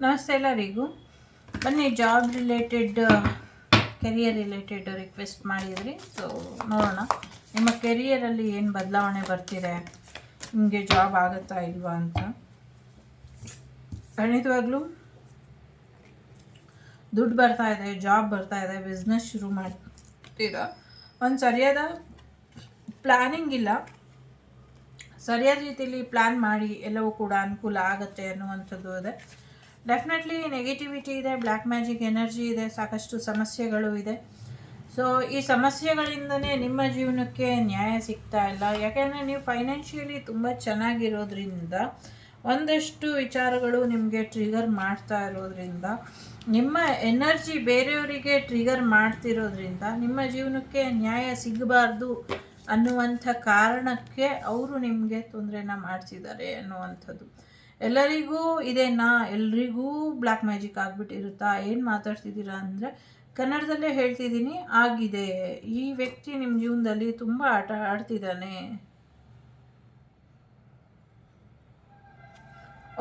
ನಮಸ್ತೆ ಎಲ್ಲರಿಗೂ. ಬನ್ನಿ, job related, career related request ಮಾಡಿದ್ರಿ. ಸೊ ನೋಡೋಣ ನಿಮ್ಮ ಕೆರಿಯರಲ್ಲಿ ಏನು ಬದಲಾವಣೆ ಬರ್ತಿದೆ, ನಿಮಗೆ ಜಾಬ್ ಆಗುತ್ತಾ ಇಲ್ವಾ ಅಂತ. ಖಂಡಿತವಾಗ್ಲೂ ದುಡ್ಡು ಬರ್ತಾ ಇದೆ, ಜಾಬ್ ಬರ್ತಾ ಇದೆ, ಬಿಸ್ನೆಸ್ ಶುರು ಮಾಡ್ತೀರಾ. ಒಂದು ಸರಿಯಾದ ಪ್ಲ್ಯಾನಿಂಗ್ ಇಲ್ಲ, ಸರಿಯಾದ ರೀತಿಯಲ್ಲಿ ಪ್ಲ್ಯಾನ್ ಮಾಡಿ ಎಲ್ಲವೂ ಕೂಡ ಅನುಕೂಲ ಆಗುತ್ತೆ ಅನ್ನುವಂಥದ್ದು ಇದೆ. ಡೆಫಿನೆಟ್ಲಿ ನೆಗೆಟಿವಿಟಿ ಇದೆ, ಬ್ಲ್ಯಾಕ್ ಮ್ಯಾಜಿಕ್ ಎನರ್ಜಿ ಇದೆ, ಸಾಕಷ್ಟು ಸಮಸ್ಯೆಗಳು ಇದೆ. ಸೊ ಈ ಸಮಸ್ಯೆಗಳಿಂದನೇ ನಿಮ್ಮ ಜೀವನಕ್ಕೆ ನ್ಯಾಯ ಸಿಗ್ತಾ ಇಲ್ಲ. ಯಾಕೆಂದರೆ ನೀವು ಫೈನಾನ್ಷಿಯಲಿ ತುಂಬ ಚೆನ್ನಾಗಿರೋದ್ರಿಂದ ಒಂದಷ್ಟು ವಿಚಾರಗಳು ನಿಮಗೆ ಟ್ರಿಗರ್ ಮಾಡ್ತಾ ಇರೋದ್ರಿಂದ, ನಿಮ್ಮ ಎನರ್ಜಿ ಬೇರೆಯವರಿಗೆ ಟ್ರಿಗರ್ ಮಾಡ್ತಿರೋದ್ರಿಂದ ನಿಮ್ಮ ಜೀವನಕ್ಕೆ ನ್ಯಾಯ ಸಿಗಬಾರ್ದು ಅನ್ನುವಂಥ ಕಾರಣಕ್ಕೆ ಅವರು ನಿಮಗೆ ತೊಂದರೆನ ಮಾಡಿಸಿದ್ದಾರೆ ಅನ್ನುವಂಥದ್ದು. ಎಲ್ಲರಿಗೂ ಇದೇನಾ, ಎಲ್ರಿಗೂ ಬ್ಲ್ಯಾಕ್ ಮ್ಯಾಜಿಕ್ ಆಗಿಬಿಟ್ಟಿರುತ್ತಾ, ಏನು ಮಾತಾಡ್ತಿದ್ದೀರಾ ಅಂದರೆ ಕನ್ನಡದಲ್ಲೇ ಹೇಳ್ತಿದ್ದೀನಿ, ಆಗಿದೆ. ಈ ವ್ಯಕ್ತಿ ನಿಮ್ಮ ಜೀವನದಲ್ಲಿ ತುಂಬ ಆಟ ಆಡ್ತಿದ್ದಾನೆ.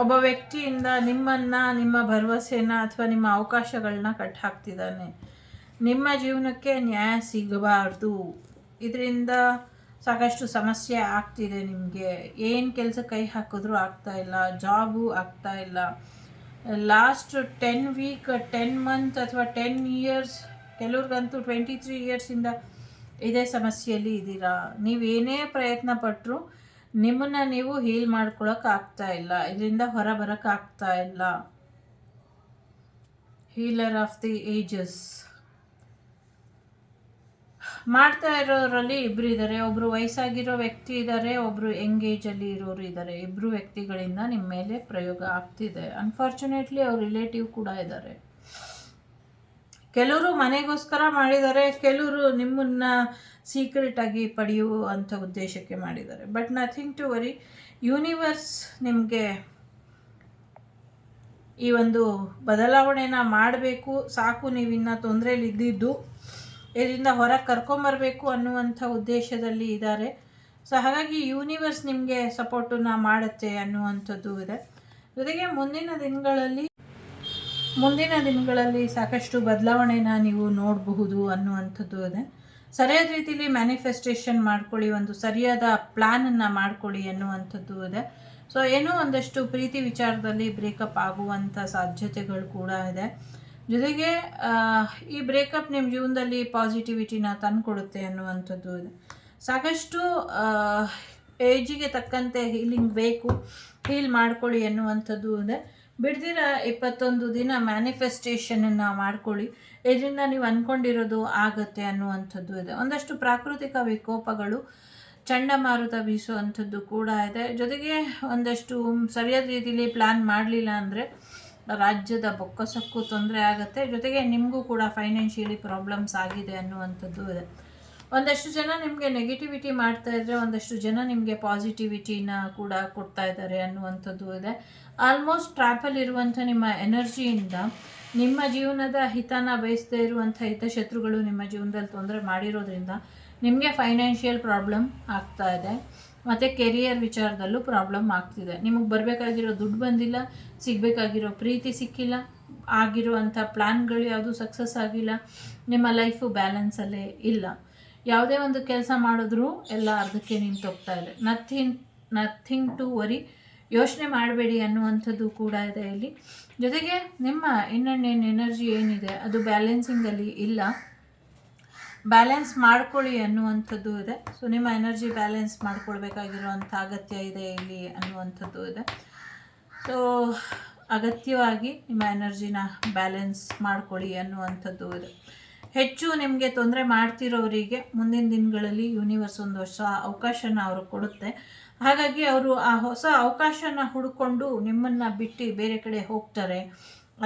ಒಬ್ಬ ವ್ಯಕ್ತಿಯಿಂದ ನಿಮ್ಮನ್ನು, ನಿಮ್ಮ ಭರವಸೆನ ಅಥವಾ ನಿಮ್ಮ ಅವಕಾಶಗಳನ್ನ ಕಟ್ ಹಾಕ್ತಿದ್ದಾನೆ. ನಿಮ್ಮ ಜೀವನಕ್ಕೆ ನ್ಯಾಯ ಸಿಗಬಾರ್ದು, ಇದರಿಂದ ಸಾಕಷ್ಟು ಸಮಸ್ಯೆ ಆಗ್ತಿದೆ. ನಿಮಗೆ ಏನು ಕೆಲಸ ಕೈ ಹಾಕಿದ್ರೂ ಆಗ್ತಾಯಿಲ್ಲ, ಜಾಬು ಆಗ್ತಾಯಿಲ್ಲ. ಲಾಸ್ಟ್ 10 ವೀಕ್, 10 ಮಂತ್ ಅಥವಾ 10 ಇಯರ್ಸ್, ಕೆಲವ್ರಿಗಂತೂ 23 ಇಯರ್ಸಿಂದ ಇದೇ ಸಮಸ್ಯೆಯಲ್ಲಿ ಇದ್ದೀರಾ. ನೀವೇನೇ ಪ್ರಯತ್ನ ಪಟ್ಟರು ನಿಮ್ಮನ್ನು ನೀವು ಹೀಲ್ ಮಾಡ್ಕೊಳಕ್ಕೆ ಆಗ್ತಾ ಇಲ್ಲ, ಇದರಿಂದ ಹೊರ ಬರೋಕ್ಕೆ ಆಗ್ತಾ ಇಲ್ಲ. ಹೀಲರ್ ಆಫ್ ದಿ ಏಜಸ್ ಮಾಡ್ತಾ ಇರೋರಲ್ಲಿ ಇಬ್ಬರು ಇದ್ದಾರೆ. ಒಬ್ಬರು ವಯಸ್ಸಾಗಿರೋ ವ್ಯಕ್ತಿ ಇದ್ದಾರೆ, ಒಬ್ಬರು ಯಂಗ್ ಏಜಲ್ಲಿ ಇರೋರು ಇದ್ದಾರೆ. ಇಬ್ಬರು ವ್ಯಕ್ತಿಗಳಿಂದ ನಿಮ್ಮ ಮೇಲೆ ಪ್ರಯೋಗ ಆಗ್ತಿದೆ. ಅನ್ಫಾರ್ಚುನೇಟ್ಲಿ ಅವ್ರ ರಿಲೇಟಿವ್ ಕೂಡ ಇದ್ದಾರೆ. ಕೆಲವರು ಮನೆಗೋಸ್ಕರ ಮಾಡಿದ್ದಾರೆ, ಕೆಲವರು ನಿಮ್ಮನ್ನು ಸೀಕ್ರೆಟಾಗಿ ಪಡೆಯುವಂಥ ಉದ್ದೇಶಕ್ಕೆ ಮಾಡಿದ್ದಾರೆ. But nothing to worry, universe ನಿಮಗೆ ಈ ಒಂದು ಬದಲಾವಣೆನ ಮಾಡಬೇಕು. ಸಾಕು, ನೀವಿನ್ನು ತೊಂದರೆಯಲ್ಲಿ ಇದ್ದಿದ್ದು, ಇದರಿಂದ ಹೊರಗೆ ಕರ್ಕೊಂಬರಬೇಕು ಅನ್ನುವಂಥ ಉದ್ದೇಶದಲ್ಲಿ ಇದ್ದಾರೆ. ಸೊ ಹಾಗಾಗಿ ಯೂನಿವರ್ಸ್ ನಿಮಗೆ ಸಪೋರ್ಟನ್ನ ಮಾಡುತ್ತೆ ಅನ್ನುವಂಥದ್ದು ಇದೆ. ಜೊತೆಗೆ ಮುಂದಿನ ದಿನಗಳಲ್ಲಿ ಸಾಕಷ್ಟು ಬದಲಾವಣೆನ ನೀವು ನೋಡಬಹುದು ಅನ್ನುವಂಥದ್ದು ಇದೆ. ಸರಿಯಾದ ರೀತಿಯಲ್ಲಿ ಮ್ಯಾನಿಫೆಸ್ಟೇಷನ್ ಮಾಡ್ಕೊಳ್ಳಿ, ಒಂದು ಸರಿಯಾದ ಪ್ಲ್ಯಾನನ್ನು ಮಾಡ್ಕೊಳ್ಳಿ ಅನ್ನುವಂಥದ್ದು ಇದೆ. ಸೊ ಏನೋ ಒಂದಷ್ಟು ಪ್ರೀತಿ ವಿಚಾರದಲ್ಲಿ ಬ್ರೇಕಪ್ ಆಗುವಂಥ ಸಾಧ್ಯತೆಗಳು ಕೂಡ ಇದೆ. ಜೊತೆಗೆ ಈ ಬ್ರೇಕಪ್ ನಿಮ್ಮ ಜೀವನದಲ್ಲಿ ಪಾಸಿಟಿವಿಟಿನ ತಂದುಕೊಡುತ್ತೆ ಅನ್ನುವಂಥದ್ದು ಇದೆ. ಸಾಕಷ್ಟು ಏಜಿಗೆ ತಕ್ಕಂತೆ ಹೀಲಿಂಗ್ ಬೇಕು, ಹೀಲ್ ಮಾಡ್ಕೊಳ್ಳಿ ಅನ್ನುವಂಥದ್ದು ಇದೆ. ಬಿಡ್ದಿರ 21 ದಿನ ಮ್ಯಾನಿಫೆಸ್ಟೇಷನನ್ನು ಮಾಡ್ಕೊಳ್ಳಿ, ಇದರಿಂದ ನೀವು ಅಂದ್ಕೊಂಡಿರೋದು ಆಗುತ್ತೆ ಅನ್ನುವಂಥದ್ದು ಇದೆ. ಒಂದಷ್ಟು ಪ್ರಾಕೃತಿಕ ವಿಕೋಪಗಳು, ಚಂಡಮಾರುತ ಬೀಸುವಂಥದ್ದು ಕೂಡ ಇದೆ. ಜೊತೆಗೆ ಒಂದಷ್ಟು ಸರಿಯಾದ ರೀತಿಯಲ್ಲಿ ಪ್ಲ್ಯಾನ್ ಮಾಡಲಿಲ್ಲ ಅಂದರೆ ರಾಜ್ಯದ ಬೊಕ್ಕಸಕ್ಕೂ ತೊಂದರೆ ಆಗುತ್ತೆ. ಜೊತೆಗೆ ನಿಮಗೂ ಕೂಡ ಫೈನಾನ್ಷಿಯಲಿ ಪ್ರಾಬ್ಲಮ್ಸ್ ಆಗಿದೆ ಅನ್ನುವಂಥದ್ದು ಇದೆ. ಒಂದಷ್ಟು ಜನ ನಿಮಗೆ ನೆಗೆಟಿವಿಟಿ ಮಾಡ್ತಾ ಇದ್ದರೆ, ಒಂದಷ್ಟು ಜನ ನಿಮಗೆ ಪಾಸಿಟಿವಿಟಿನ ಕೂಡ ಕೊಡ್ತಾ ಇದ್ದಾರೆ ಅನ್ನುವಂಥದ್ದು ಇದೆ. ಆಲ್ಮೋಸ್ಟ್ ಟ್ರ್ಯಾಪಲ್ಲಿ ಇರುವಂಥ ನಿಮ್ಮ ಎನರ್ಜಿಯಿಂದ ನಿಮ್ಮ ಜೀವನದ ಹಿತನ ಬಯಸದೇ ಇರುವಂಥ ಹಿತಶತ್ರುಗಳು ನಿಮ್ಮ ಜೀವನದಲ್ಲಿ ತೊಂದರೆ ಮಾಡಿರೋದ್ರಿಂದ ನಿಮಗೆ ಫೈನಾನ್ಷಿಯಲ್ ಪ್ರಾಬ್ಲಮ್ ಆಗ್ತಾ ಇದೆ. ಮತ್ತು ಕೆರಿಯರ್ ವಿಚಾರದಲ್ಲೂ ಪ್ರಾಬ್ಲಮ್ ಆಗ್ತಿದೆ. ನಿಮಗೆ ಬರಬೇಕಾಗಿರೋ ದುಡ್ಡು ಬಂದಿಲ್ಲ, ಸಿಗಬೇಕಾಗಿರೋ ಪ್ರೀತಿ ಸಿಕ್ಕಿಲ್ಲ, ಆಗಿರುವಂಥ ಪ್ಲ್ಯಾನ್ಗಳು ಯಾವುದು ಸಕ್ಸಸ್ ಆಗಿಲ್ಲ, ನಿಮ್ಮ ಲೈಫು ಬ್ಯಾಲೆನ್ಸಲ್ಲೇ ಇಲ್ಲ. ಯಾವುದೇ ಒಂದು ಕೆಲಸ ಮಾಡಿದ್ರೂ ಎಲ್ಲ ಅರ್ಧಕ್ಕೆ ನಿಂತೋಗ್ತಾ ಇದೆ. ನಥಿಂಗ್ ಟು ವರಿ, ಯೋಚನೆ ಮಾಡಬೇಡಿ ಅನ್ನುವಂಥದ್ದು ಕೂಡ ಇದೆ ಇಲ್ಲಿ. ಜೊತೆಗೆ ನಿಮ್ಮ ಇನ್ನೊಂದೇನು ಎನರ್ಜಿ ಏನಿದೆ ಅದು ಬ್ಯಾಲೆನ್ಸಿಂಗಲ್ಲಿ ಇಲ್ಲ, ಬ್ಯಾಲೆನ್ಸ್ ಮಾಡ್ಕೊಳ್ಳಿ ಅನ್ನುವಂಥದ್ದು ಇದೆ. ಸೊ ನಿಮ್ಮ ಎನರ್ಜಿ ಬ್ಯಾಲೆನ್ಸ್ ಮಾಡ್ಕೊಳ್ಬೇಕಾಗಿರುವಂಥ ಅಗತ್ಯ ಇದೆ ಇಲ್ಲಿ ಅನ್ನುವಂಥದ್ದು ಇದೆ. ಸೊ ಅಗತ್ಯವಾಗಿ ನಿಮ್ಮ ಎನರ್ಜಿನ ಬ್ಯಾಲೆನ್ಸ್ ಮಾಡ್ಕೊಳ್ಳಿ ಅನ್ನುವಂಥದ್ದು ಇದೆ. ಹೆಚ್ಚು ನಿಮಗೆ ತೊಂದರೆ ಮಾಡ್ತಿರೋರಿಗೆ ಮುಂದಿನ ದಿನಗಳಲ್ಲಿ ಯೂನಿವರ್ಸ್ ಒಂದು ಹೊಸ ಅವಕಾಶನ ಅವ್ರಿಗೆ ಕೊಡುತ್ತೆ. ಹಾಗಾಗಿ ಅವರು ಆ ಹೊಸ ಅವಕಾಶನ ಹುಡ್ಕೊಂಡು ನಿಮ್ಮನ್ನು ಬಿಟ್ಟು ಬೇರೆ ಕಡೆ ಹೋಗ್ತಾರೆ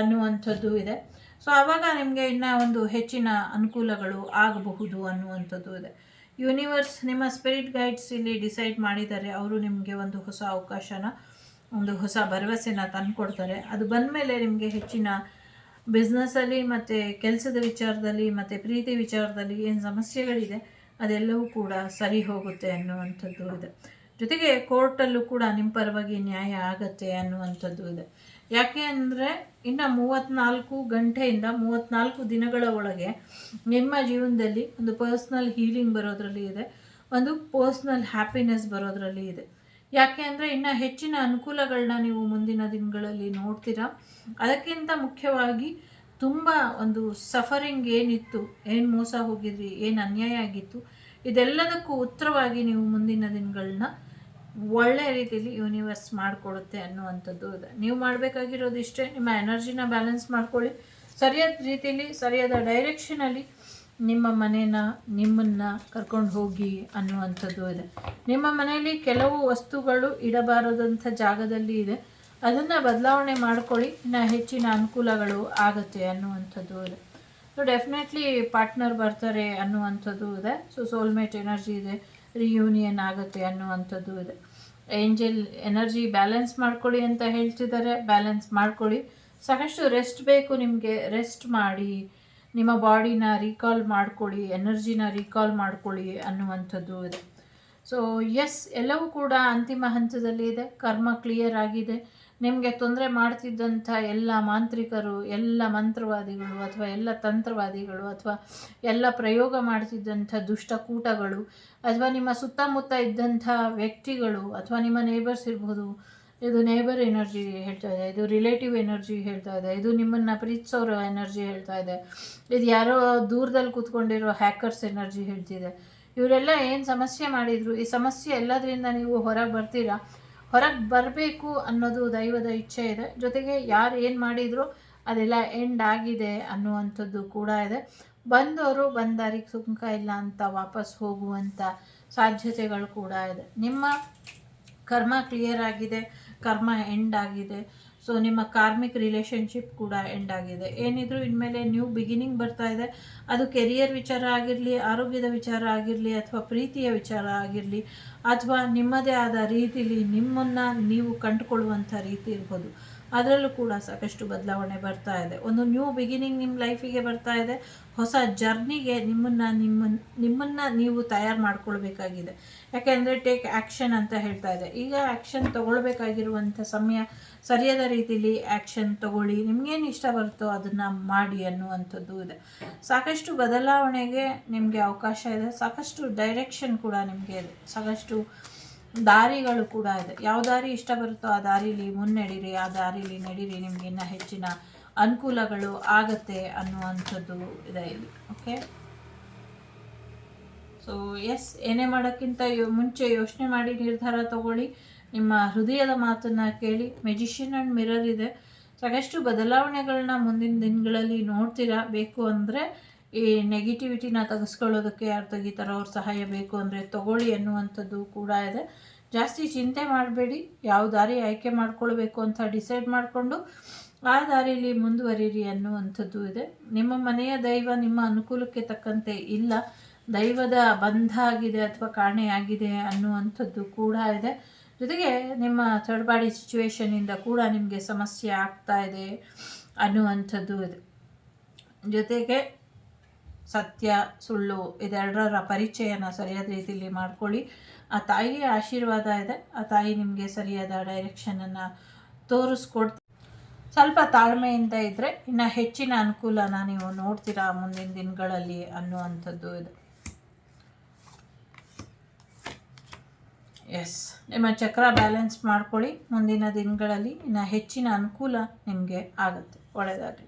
ಅನ್ನುವಂಥದ್ದು ಇದೆ. ಸೊ ಆವಾಗ ನಿಮಗೆ ಇನ್ನೂ ಒಂದು ಹೆಚ್ಚಿನ ಅನುಕೂಲಗಳು ಆಗಬಹುದು ಅನ್ನುವಂಥದ್ದು ಇದೆ. ಯೂನಿವರ್ಸ್, ನಿಮ್ಮ ಸ್ಪಿರಿಟ್ ಗೈಡ್ಸ್ ಇಲ್ಲಿ ಡಿಸೈಡ್ ಮಾಡಿದ್ದಾರೆ, ಅವರು ನಿಮಗೆ ಒಂದು ಹೊಸ ಅವಕಾಶನ, ಒಂದು ಹೊಸ ಭರವಸೆನ ತಂದುಕೊಡ್ತಾರೆ. ಅದು ಬಂದಮೇಲೆ ನಿಮಗೆ ಹೆಚ್ಚಿನ ಬಿಸ್ನೆಸ್ಸಲ್ಲಿ ಮತ್ತು ಕೆಲಸದ ವಿಚಾರದಲ್ಲಿ ಮತ್ತು ಪ್ರೀತಿ ವಿಚಾರದಲ್ಲಿ ಏನು ಸಮಸ್ಯೆಗಳಿದೆ ಅದೆಲ್ಲವೂ ಕೂಡ ಸರಿ ಹೋಗುತ್ತೆ ಅನ್ನುವಂಥದ್ದು ಇದೆ. ಜೊತೆಗೆ ಕೋರ್ಟಲ್ಲೂ ಕೂಡ ನಿಮ್ಮ ಪರವಾಗಿ ನ್ಯಾಯ ಆಗತ್ತೆ ಅನ್ನುವಂಥದ್ದು ಇದೆ. ಯಾಕೆ ಅಂದರೆ ಇನ್ನು 34 ಗಂಟೆಯಿಂದ 34 ದಿನಗಳ ಒಳಗೆ ನಿಮ್ಮ ಜೀವನದಲ್ಲಿ ಒಂದು ಪರ್ಸ್ನಲ್ ಹೀಲಿಂಗ್ ಬರೋದ್ರಲ್ಲಿ ಇದೆ, ಒಂದು ಪರ್ಸ್ನಲ್ ಹ್ಯಾಪಿನೆಸ್ ಬರೋದ್ರಲ್ಲಿ ಇದೆ. ಯಾಕೆ ಅಂದರೆ ಇನ್ನು ಹೆಚ್ಚಿನ ಅನುಕೂಲಗಳನ್ನ ನೀವು ಮುಂದಿನ ದಿನಗಳಲ್ಲಿ ನೋಡ್ತೀರಾ. ಅದಕ್ಕಿಂತ ಮುಖ್ಯವಾಗಿ ತುಂಬ ಒಂದು ಸಫರಿಂಗ್ ಏನಿತ್ತು, ಏನು ಮೋಸ ಹೋಗಿದ್ರಿ, ಏನು ಅನ್ಯಾಯ ಆಗಿತ್ತು, ಇದೆಲ್ಲದಕ್ಕೂ ಉತ್ತರವಾಗಿ ನೀವು ಮುಂದಿನ ದಿನಗಳನ್ನ ಒಳ್ಳೆ ರೀತಿಯಲ್ಲಿ ಯೂನಿವರ್ಸ್ ಮಾಡಿಕೊಡುತ್ತೆ ಅನ್ನುವಂಥದ್ದು ಇದೆ. ನೀವು ಮಾಡಬೇಕಾಗಿರೋದು ಇಷ್ಟೇ, ನಿಮ್ಮ ಎನರ್ಜಿನ ಬ್ಯಾಲೆನ್ಸ್ ಮಾಡ್ಕೊಳ್ಳಿ, ಸರಿಯಾದ ರೀತಿಯಲ್ಲಿ ಸರಿಯಾದ ಡೈರೆಕ್ಷನಲ್ಲಿ ನಿಮ್ಮ ಮನೇನ ನಿಮ್ಮನ್ನು ಕರ್ಕೊಂಡು ಹೋಗಿ ಅನ್ನುವಂಥದ್ದು ಇದೆ. ನಿಮ್ಮ ಮನೆಯಲ್ಲಿ ಕೆಲವು ವಸ್ತುಗಳು ಇಡಬಾರದಂಥ ಜಾಗದಲ್ಲಿ ಇದೆ, ಅದನ್ನು ಬದಲಾವಣೆ ಮಾಡ್ಕೊಳ್ಳಿ, ಇನ್ನು ಹೆಚ್ಚಿನ ಅನುಕೂಲಗಳು ಆಗುತ್ತೆ ಅನ್ನುವಂಥದ್ದು ಇದೆ. ಸೊ ಡೆಫಿನೆಟ್ಲಿ ಪಾರ್ಟ್ನರ್ ಬರ್ತಾರೆ ಅನ್ನುವಂಥದ್ದು ಇದೆ. ಸೊ ಸೋಲ್ಮೇಟ್ ಎನರ್ಜಿ ಇದೆ, ರಿಯೂನಿಯನ್ ಆಗುತ್ತೆ ಅನ್ನುವಂಥದ್ದು ಇದೆ. ಏಂಜಲ್ ಎನರ್ಜಿ ಬ್ಯಾಲೆನ್ಸ್ ಮಾಡ್ಕೊಳ್ಳಿ ಅಂತ ಹೇಳ್ತಿದ್ದಾರೆ, ಬ್ಯಾಲೆನ್ಸ್ ಮಾಡ್ಕೊಳ್ಳಿ. ಸಾಕಷ್ಟು ರೆಸ್ಟ್ ಬೇಕು ನಿಮಗೆ, ರೆಸ್ಟ್ ಮಾಡಿ, ನಿಮ್ಮ ಬಾಡಿನ ರೀಕಾಲ್ ಮಾಡ್ಕೊಳ್ಳಿ, ಎನರ್ಜಿನ ರೀಕಾಲ್ ಮಾಡ್ಕೊಳ್ಳಿ ಅನ್ನುವಂಥದ್ದು ಇದೆ. ಸೊ ಎಸ್, ಎಲ್ಲವೂ ಕೂಡ ಅಂತಿಮ ಹಂತದಲ್ಲಿ ಇದೆ. ಕರ್ಮ ಕ್ಲಿಯರ್ ಆಗಿದೆ. ನಿಮಗೆ ತೊಂದರೆ ಮಾಡ್ತಿದ್ದಂಥ ಎಲ್ಲ ಮಾಂತ್ರಿಕರು, ಎಲ್ಲ ಮಂತ್ರವಾದಿಗಳು ಅಥವಾ ಎಲ್ಲ ತಂತ್ರವಾದಿಗಳು ಅಥವಾ ಎಲ್ಲ ಪ್ರಯೋಗ ಮಾಡ್ತಿದ್ದಂಥ ದುಷ್ಟಕೂಟಗಳು ಅಥವಾ ನಿಮ್ಮ ಸುತ್ತಮುತ್ತ ಇದ್ದಂಥ ವ್ಯಕ್ತಿಗಳು ಅಥವಾ ನಿಮ್ಮ ನೇಬರ್ಸ್ ಇರ್ಬೋದು, ಇದು ನೇಬರ್ ಎನರ್ಜಿ ಹೇಳ್ತಾ ಇದೆ, ಇದು ರಿಲೇಟಿವ್ ಎನರ್ಜಿ ಹೇಳ್ತಾ ಇದೆ, ಇದು ನಿಮ್ಮನ್ನು ಪ್ರೀತಿಸೋರ ಎನರ್ಜಿ ಹೇಳ್ತಾ ಇದೆ, ಇದು ಯಾರೋ ದೂರದಲ್ಲಿ ಕೂತ್ಕೊಂಡಿರೋ ಹ್ಯಾಕರ್ಸ್ ಎನರ್ಜಿ ಹೇಳ್ತಿದೆ. ಇವರೆಲ್ಲ ಏನು ಸಮಸ್ಯೆ ಮಾಡಿದರು, ಈ ಸಮಸ್ಯೆ ಎಲ್ಲದರಿಂದ ನೀವು ಹೊರಗೆ ಬರ್ತೀರಾ. ಹೊರಗೆ ಬರಬೇಕು ಅನ್ನೋದು ದೈವದ ಇಚ್ಛೆ ಇದೆ. ಜೊತೆಗೆ ಯಾರು ಏನು ಮಾಡಿದ್ರು ಅದೆಲ್ಲ ಎಂಡ್ ಆಗಿದೆ ಅನ್ನುವಂಥದ್ದು ಕೂಡ ಇದೆ. ಬಂದವರು ಬಂದಾರಿಗೆ ಸುಂಕ ಇಲ್ಲ ಅಂತ ವಾಪಸ್ ಹೋಗುವಂಥ ಸಾಧ್ಯತೆಗಳು ಕೂಡ ಇದೆ. ನಿಮ್ಮ ಕರ್ಮ ಕ್ಲಿಯರ್ ಆಗಿದೆ, ಕರ್ಮ ಎಂಡ್ ಆಗಿದೆ. ಸೊ ನಿಮ್ಮ ಕಾರ್ಮಿಕ್ ರಿಲೇಷನ್ಶಿಪ್ ಕೂಡ ಎಂಡ್ ಆಗಿದೆ. ಏನಿದ್ರು ಇನ್ಮೇಲೆ ನ್ಯೂ ಬಿಗಿನಿಂಗ್ ಬರ್ತಾ ಇದೆ. ಅದು ಕೆರಿಯರ್ ವಿಚಾರ ಆಗಿರಲಿ, ಆರೋಗ್ಯದ ವಿಚಾರ ಆಗಿರಲಿ, ಅಥವಾ ಪ್ರೀತಿಯ ವಿಚಾರ ಆಗಿರಲಿ, ಅಥವಾ ನಿಮ್ಮದೇ ಆದ ರೀತಿಲಿ ನಿಮ್ಮನ್ನು ನೀವು ಕಂಡುಕೊಳ್ಳುವಂಥ ರೀತಿ ಇರ್ಬೋದು, ಅದರಲ್ಲೂ ಕೂಡ ಸಾಕಷ್ಟು ಬದಲಾವಣೆ ಬರ್ತಾ ಇದೆ. ಒಂದು ನ್ಯೂ ಬಿಗಿನಿಂಗ್ ನಿಮ್ಮ ಲೈಫಿಗೆ ಬರ್ತಾ ಇದೆ. ಹೊಸ ಜರ್ನಿಗೆ ನಿಮ್ಮನ್ನು ನೀವು ತಯಾರು ಮಾಡ್ಕೊಳ್ಬೇಕಾಗಿದೆ. ಯಾಕೆಂದರೆ ಟೇಕ್ ಆ್ಯಕ್ಷನ್ ಅಂತ ಹೇಳ್ತಾ ಇದೆ. ಈಗ ಆ್ಯಕ್ಷನ್ ತೊಗೊಳ್ಬೇಕಾಗಿರುವಂಥ ಸಮಯ. ಸರಿಯಾದ ರೀತಿಯಲ್ಲಿ ಆ್ಯಕ್ಷನ್ ತೊಗೊಳ್ಳಿ, ನಿಮಗೇನು ಇಷ್ಟ ಬರುತ್ತೋ ಅದನ್ನು ಮಾಡಿ ಅನ್ನುವಂಥದ್ದು ಇದೆ. ಸಾಕಷ್ಟು ಬದಲಾವಣೆಗೆ ನಿಮಗೆ ಅವಕಾಶ ಇದೆ, ಸಾಕಷ್ಟು ಡೈರೆಕ್ಷನ್ ಕೂಡ ನಿಮಗೆ ಇದೆ, ಸಾಕಷ್ಟು ದಾರಿಗಳು ಕೂಡ ಇದೆ. ಯಾವ ದಾರಿ ಇಷ್ಟ ಬರುತ್ತೋ ಆ ದಾರಿಲಿ ಮುನ್ನಡೀರಿ, ಆ ದಾರಿಲಿ ನಡೀರಿ, ನಿಮ್ಗೆ ಇನ್ನೂ ಹೆಚ್ಚಿನ ಅನುಕೂಲಗಳು ಆಗತ್ತೆ ಅನ್ನುವಂಥದ್ದು ಇದೆ ಇಲ್ಲಿ. ಓಕೆ, ಸೊ ಎಸ್, ಏನೇ ಮಾಡೋಕ್ಕಿಂತ ಮುಂಚೆ ಯೋಚನೆ ಮಾಡಿ ನಿರ್ಧಾರ ತಗೊಳ್ಳಿ. ನಿಮ್ಮ ಹೃದಯದ ಮಾತನ್ನು ಕೇಳಿ. ಮೆಜಿಷಿಯನ್ ಆ್ಯಂಡ್ ಮಿರರ್ ಇದೆ. ಸಾಕಷ್ಟು ಬದಲಾವಣೆಗಳನ್ನ ಮುಂದಿನ ದಿನಗಳಲ್ಲಿ ನೋಡ್ತೀರಾ. ಬೇಕು ಅಂದರೆ ಈ ನೆಗೆಟಿವಿಟಿನ ತೆಗೆಸ್ಕೊಳ್ಳೋದಕ್ಕೆ ಯಾರು ತೆಗಿತಾರೋ ಅವ್ರ ಸಹಾಯ ಬೇಕು ಅಂದರೆ ತಗೊಳ್ಳಿ ಅನ್ನುವಂಥದ್ದು ಕೂಡ ಇದೆ. ಜಾಸ್ತಿ ಚಿಂತೆ ಮಾಡಬೇಡಿ, ಯಾವ ದಾರಿ ಆಯ್ಕೆ ಮಾಡ್ಕೊಳ್ಬೇಕು ಅಂತ ಡಿಸೈಡ್ ಮಾಡಿಕೊಂಡು ಆ ದಾರಿಯಲ್ಲಿ ಮುಂದುವರಿರಿ ಅನ್ನುವಂಥದ್ದು ಇದೆ. ನಿಮ್ಮ ಮನೆಯ ದೈವ ನಿಮ್ಮ ಅನುಕೂಲಕ್ಕೆ ತಕ್ಕಂತೆ ಇಲ್ಲ, ದೈವದ ಬಂಧ ಆಗಿದೆ ಅಥವಾ ಕಾಣೆ ಆಗಿದೆ ಅನ್ನುವಂಥದ್ದು ಕೂಡ ಇದೆ. ಜೊತೆಗೆ ನಿಮ್ಮ ಥರ್ಡ್ ಪಾರ್ಟಿ ಸಿಚುವೇಶನಿಂದ ಕೂಡ ನಿಮಗೆ ಸಮಸ್ಯೆ ಆಗ್ತಾ ಇದೆ ಅನ್ನುವಂಥದ್ದು ಇದೆ. ಜೊತೆಗೆ ಸತ್ಯ ಸುಳ್ಳು ಇದೆರಡರ ಪರಿಚಯನ ಸರಿಯಾದ ರೀತಿಯಲ್ಲಿ ಮಾಡ್ಕೊಳ್ಳಿ. ಆ ತಾಯಿಯ ಆಶೀರ್ವಾದ ಇದೆ, ಆ ತಾಯಿ ನಿಮಗೆ ಸರಿಯಾದ ಡೈರೆಕ್ಷನನ್ನು ತೋರಿಸ್ಕೊಡ್ತೀವಿ. ಸ್ವಲ್ಪ ತಾಳ್ಮೆಯಿಂದ ಇದ್ದರೆ ಇನ್ನು ಹೆಚ್ಚಿನ ಅನುಕೂಲನ ನೀವು ನೋಡ್ತೀರಾ ಮುಂದಿನ ದಿನಗಳಲ್ಲಿ ಅನ್ನುವಂಥದ್ದು ಇದೆ. ಎಸ್, ನಿಮ್ಮ ಚಕ್ರ ಬ್ಯಾಲೆನ್ಸ್ ಮಾಡ್ಕೊಳ್ಳಿ. ಮುಂದಿನ ದಿನಗಳಲ್ಲಿ ಇನ್ನು ಹೆಚ್ಚಿನ ಅನುಕೂಲ ನಿಮಗೆ ಆಗುತ್ತೆ. ಒಳ್ಳೆಯದಾಗಲಿ.